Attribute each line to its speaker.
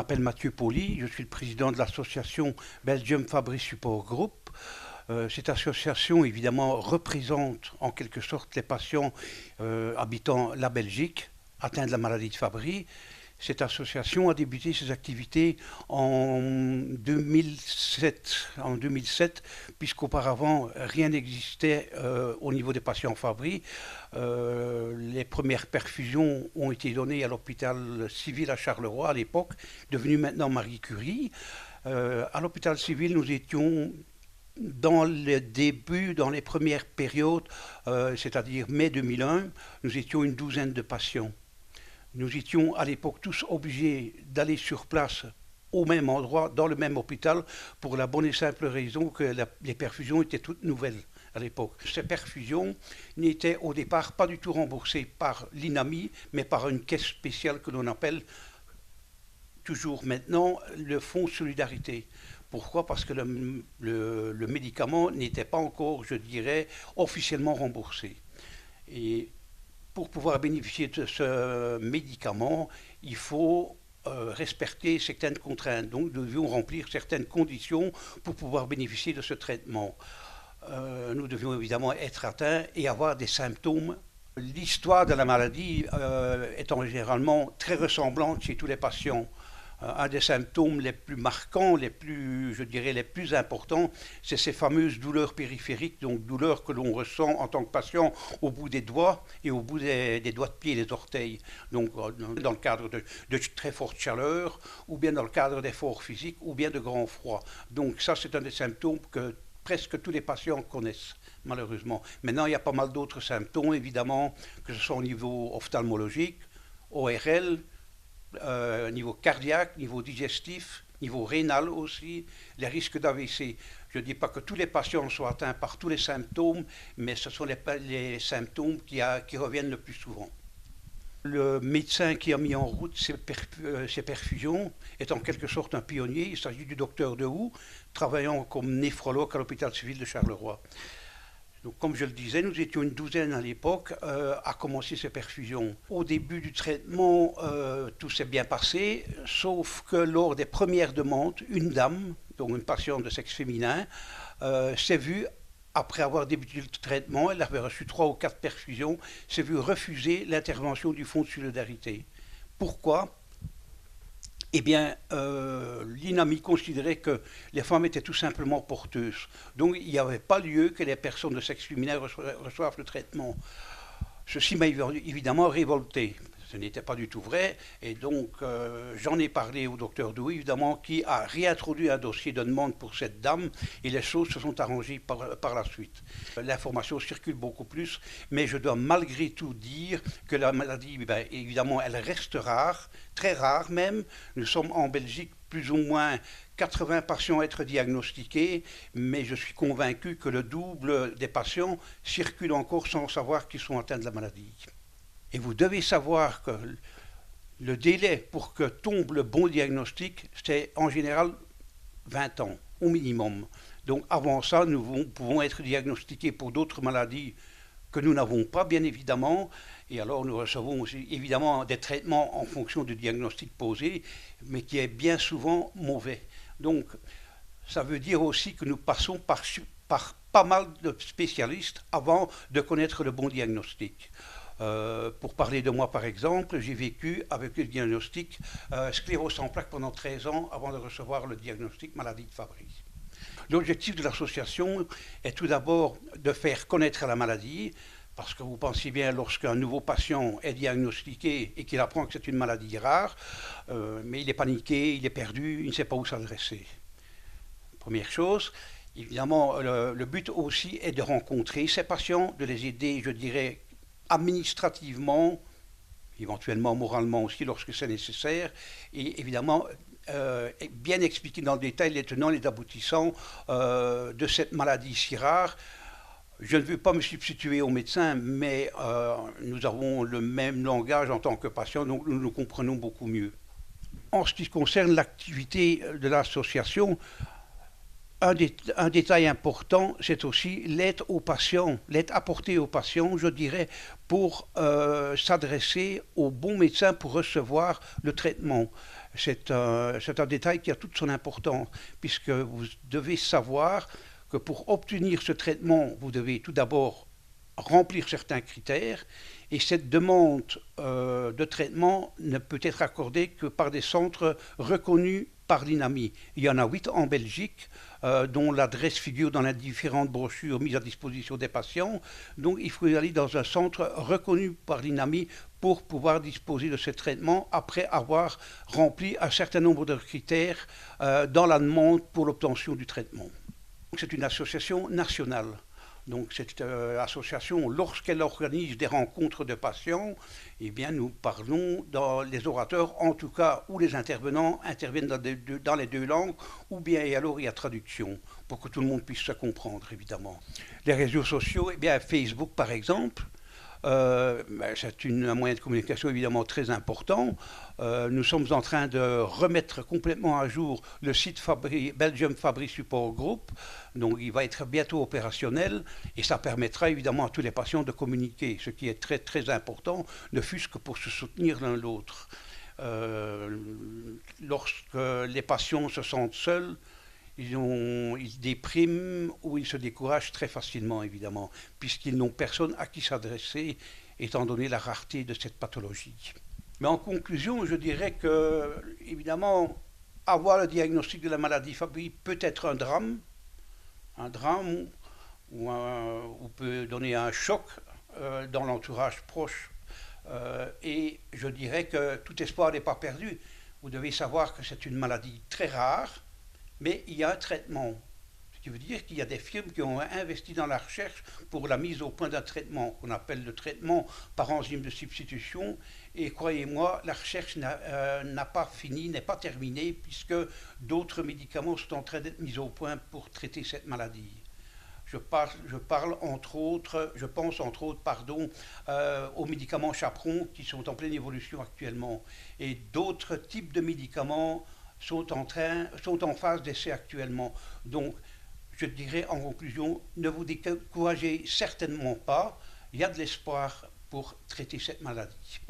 Speaker 1: m'appelle Mathieu Poli, je suis le président de l'association Belgium Fabry Support Group. Cette association, évidemment, représente en quelque sorte les patients habitant la Belgique, atteints de la maladie de Fabry. Cette association a débuté ses activités en 2007, puisqu'auparavant rien n'existait au niveau des patients Fabry. Les premières perfusions ont été données à l'hôpital civil à Charleroi à l'époque, devenu maintenant Marie Curie. À l'hôpital civil, nous étions dans les débuts, dans les premières périodes, c'est-à-dire mai 2001, nous étions une douzaine de patients. Nous étions à l'époque tous obligés d'aller sur place au même endroit, dans le même hôpital, pour la bonne et simple raison que les perfusions étaient toutes nouvelles à l'époque. Ces perfusions n'étaient au départ pas du tout remboursées par l'INAMI, mais par une caisse spéciale que l'on appelle toujours maintenant le Fonds Solidarité. Pourquoi? Parce que le médicament n'était pas encore, je dirais, officiellement remboursé. Et pour pouvoir bénéficier de ce médicament, il faut respecter certaines contraintes. Donc, nous devions remplir certaines conditions pour pouvoir bénéficier de ce traitement. Nous devions évidemment être atteints et avoir des symptômes. L'histoire de la maladie étant généralement très ressemblante chez tous les patients. Un des symptômes les plus marquants, je dirais les plus importants, c'est ces fameuses douleurs périphériques, donc douleurs que l'on ressent en tant que patient au bout des doigts et au bout des doigts de pied et des orteils. Donc dans le cadre de très forte chaleur, ou bien dans le cadre d'efforts physiques, ou bien de grand froid. Donc ça, c'est un des symptômes que presque tous les patients connaissent, malheureusement. Maintenant, il y a pas mal d'autres symptômes, évidemment, que ce soit au niveau ophtalmologique, ORL, niveau cardiaque, niveau digestif, niveau rénal aussi, les risques d'AVC. Je ne dis pas que tous les patients sont atteints par tous les symptômes, mais ce sont les symptômes qui reviennent le plus souvent. Le médecin qui a mis en route ces perfusions est en quelque sorte un pionnier. Il s'agit du docteur Dehoux, travaillant comme néphrologue à l'hôpital civil de Charleroi. Donc, comme je le disais, nous étions une douzaine à l'époque à commencer ces perfusions. Au début du traitement, tout s'est bien passé, sauf que lors des premières demandes, une dame, donc une patiente de sexe féminin, s'est vue, après avoir débuté le traitement, elle avait reçu 3 ou 4 perfusions, s'est vue refuser l'intervention du Fonds de solidarité. Pourquoi ? Eh bien, l'INAMI considérait que les femmes étaient tout simplement porteuses. Donc, il n'y avait pas lieu que les personnes de sexe féminin reçoivent le traitement. Ceci m'a évidemment révolté. Ce n'était pas du tout vrai. Et donc, j'en ai parlé au docteur Dehoux, évidemment, qui a réintroduit un dossier de demande pour cette dame. Et les choses se sont arrangées par la suite. L'information circule beaucoup plus. Mais je dois malgré tout dire que la maladie, évidemment, elle reste rare, très rare même. Nous sommes en Belgique plus ou moins 80 patients à être diagnostiqués, mais je suis convaincu que le double des patients circulent encore sans savoir qu'ils sont atteints de la maladie. Et vous devez savoir que le délai pour que tombe le bon diagnostic, c'est en général 20 ans, au minimum. Donc avant ça, nous pouvons être diagnostiqués pour d'autres maladies que nous n'avons pas, bien évidemment. Et alors nous recevons aussi évidemment des traitements en fonction du diagnostic posé, mais qui est bien souvent mauvais. Donc ça veut dire aussi que nous passons par pas mal de spécialistes avant de connaître le bon diagnostic. Pour parler de moi par exemple, j'ai vécu avec le diagnostic sclérose en plaques pendant 13 ans avant de recevoir le diagnostic maladie de Fabry. L'objectif de l'association est tout d'abord de faire connaître la maladie, parce que vous pensez bien, lorsqu'un nouveau patient est diagnostiqué et qu'il apprend que c'est une maladie rare, mais il est paniqué, il est perdu, il ne sait pas où s'adresser. Première chose. Évidemment, le but aussi est de rencontrer ces patients, de les aider, je dirais, administrativement, éventuellement moralement aussi lorsque c'est nécessaire, et évidemment bien expliquer dans le détail les tenants et les aboutissants de cette maladie si rare. Je ne veux pas me substituer aux médecins, mais nous avons le même langage en tant que patients, donc nous nous comprenons beaucoup mieux. En ce qui concerne l'activité de l'association, un détail important, c'est aussi l'aide aux patients, l'aide apportée aux patients, je dirais, pour s'adresser au bon médecin pour recevoir le traitement. c'est un détail qui a toute son importance, puisque vous devez savoir que pour obtenir ce traitement, vous devez tout d'abord remplir certains critères, et cette demande de traitement ne peut être accordée que par des centres reconnus par l'INAMI. Il y en a 8 en Belgique, dont l'adresse figure dans les différentes brochures mises à disposition des patients. Donc il faut aller dans un centre reconnu par l'INAMI pour pouvoir disposer de ce traitement après avoir rempli un certain nombre de critères dans la demande pour l'obtention du traitement. C'est une association nationale. Donc cette association, lorsqu'elle organise des rencontres de patients, eh bien nous parlons dans les orateurs, en tout cas, où les intervenants interviennent dans les deux langues, ou bien et alors il y a traduction, pour que tout le monde puisse se comprendre, évidemment. Les réseaux sociaux, eh bien Facebook par exemple, c'est un moyen de communication évidemment très important. Nous sommes en train de remettre complètement à jour le site Belgium Fabry Support Group. Donc il va être bientôt opérationnel et ça permettra évidemment à tous les patients de communiquer, ce qui est très très important, ne fût-ce que pour se soutenir l'un l'autre. Lorsque les patients se sentent seuls, ils dépriment ou ils se découragent très facilement, évidemment, puisqu'ils n'ont personne à qui s'adresser, étant donné la rareté de cette pathologie. Mais en conclusion, je dirais que, évidemment, avoir le diagnostic de la maladie Fabry peut être un drame ou peut donner un choc dans l'entourage proche. Et je dirais que tout espoir n'est pas perdu. Vous devez savoir que c'est une maladie très rare, mais il y a un traitement. Ce qui veut dire qu'il y a des firmes qui ont investi dans la recherche pour la mise au point d'un traitement qu'on appelle le traitement par enzyme de substitution. Et croyez-moi, la recherche n'a pas fini, n'est pas terminée, puisque d'autres médicaments sont en train d'être mis au point pour traiter cette maladie. Je parle entre autres, je pense entre autres, aux médicaments chaperons qui sont en pleine évolution actuellement. Et d'autres types de médicaments sont en phase d'essai actuellement. Donc, je dirais en conclusion, ne vous découragez certainement pas, il y a de l'espoir pour traiter cette maladie.